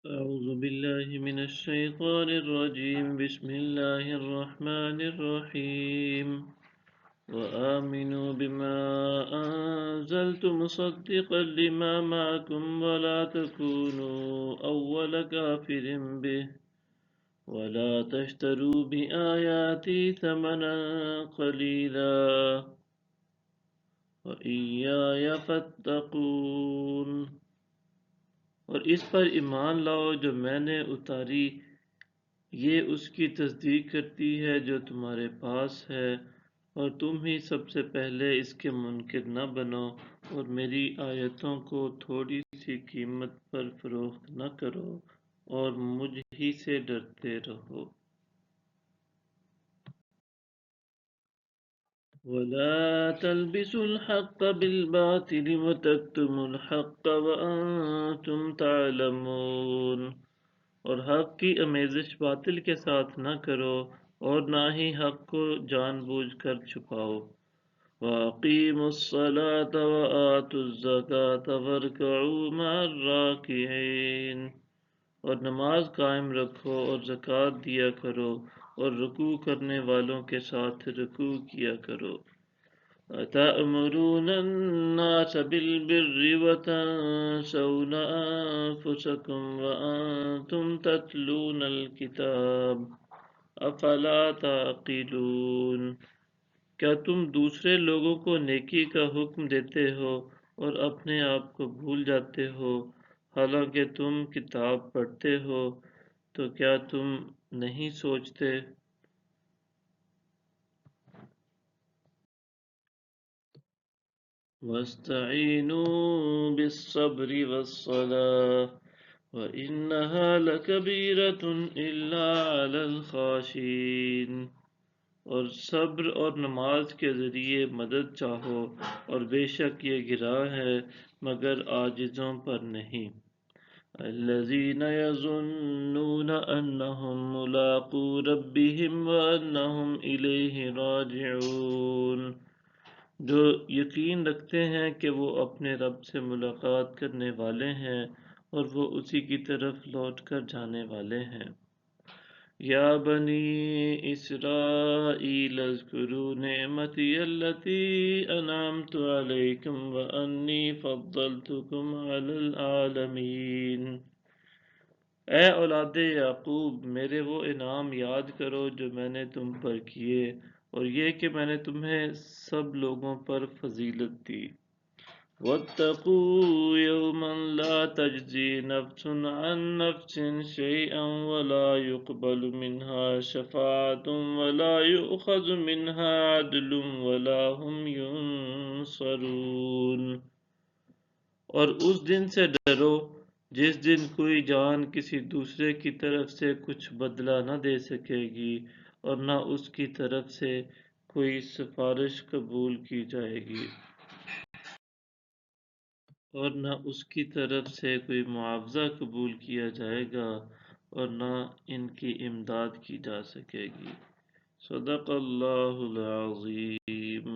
أعوذ بالله من الشيطان الرجيم بسم الله الرحمن الرحيم وآمنوا بما أنزلت مصدقا لما معكم ولا تكونوا أول كافر به ولا تشتروا بآياتي ثمنا قليلا وإياي فاتقون اور اس پر ایمان لاؤ جو میں نے اتاری، یہ اس کی تصدیق کرتی ہے جو تمہارے پاس ہے، اور تم ہی سب سے پہلے اس کے منکر نہ بنو، اور میری آیتوں کو تھوڑی سی قیمت پر فروخت نہ کرو، اور مجھ ہی سے ڈرتے رہو۔ وَلَا تَلْبِسُوا الْحَقَّ بِالْبَاطِلِ وَتَكْتُمُوا الْحَقَّ وَأَنْتُمْ تَعْلَمُونَ، اور حق کی آمیزش باطل کے ساتھ نہ کرو، اور نہ ہی حق کو جان بوجھ کر چھپاؤ۔ وَأَقِیمُوا الصَّلَاةَ وَآتُوا الزَّکَاةَ وَارْکَعُوا مَعَ الرَّاکِعِینَ، اور نماز قائم رکھو اور زکوٰۃ دیا کرو، اور رکوع کرنے والوں کے ساتھ رکوع کیا کرو۔ أَتَأْمُرُونَ النَّاسَ بِالْبِرِّ وَتَنْسَوْنَ أَنفُسَكُمْ وَأَنْتُمْ تَتْلُونَ الْكِتَابَ أَفَلَا تَعْقِلُونَ، کیا تم دوسرے لوگوں کو نیکی کا حکم دیتے ہو اور اپنے آپ کو بھول جاتے ہو، حالانکہ تم کتاب پڑھتے ہو، تو کیا تم نہیں سوچتے؟ وَاسْتَعِینُوا بِالصَّبْرِ وَالصَّلَاةِ وَإِنَّهَا لَكَبِیرَةٌ إِلَّا عَلَى الْخَاشِعِینَ، اور صبر اور نماز کے ذریعے مدد چاہو، اور بے شک یہ گراں ہے مگر عاجزوں پر نہیں۔ الذین یظنون انہم ملاقو ربہم وانہم الیہ راجعون، جو یقین رکھتے ہیں کہ وہ اپنے رب سے ملاقات کرنے والے ہیں اور وہ اسی کی طرف لوٹ کر جانے والے ہیں۔ یا بنی اسرائیل اذکروا نعمتی التی انعمت علیکم وانی فضلتکم علی العالمین، اے اولاد یعقوب میرے وہ انعام یاد کرو جو میں نے تم پر کیے، اور یہ کہ میں نے تمہیں سب لوگوں پر فضیلت دی۔ وَاتَّقُوا يَوْمًا لَا تَجْزِي نَفْسٌ عَن نَفْسٍ شَيْئًا وَلَا يُقْبَلُ مِنْهَا شَفَاعَةٌ وَلَا يُؤْخَذُ مِنْهَا عَدْلٌ وَلَا هُمْ يُنصَرُونَ، اور اس دن سے ڈرو جس دن کوئی جان کسی دوسرے کی طرف سے کچھ بدلہ نہ دے سکے گی، اور نہ اس کی طرف سے کوئی سفارش قبول کی جائے گی، اور نہ اس کی طرف سے کوئی معاوضہ قبول کیا جائے گا، اور نہ ان کی امداد کی جا سکے گی۔ صدق اللہ العظیم۔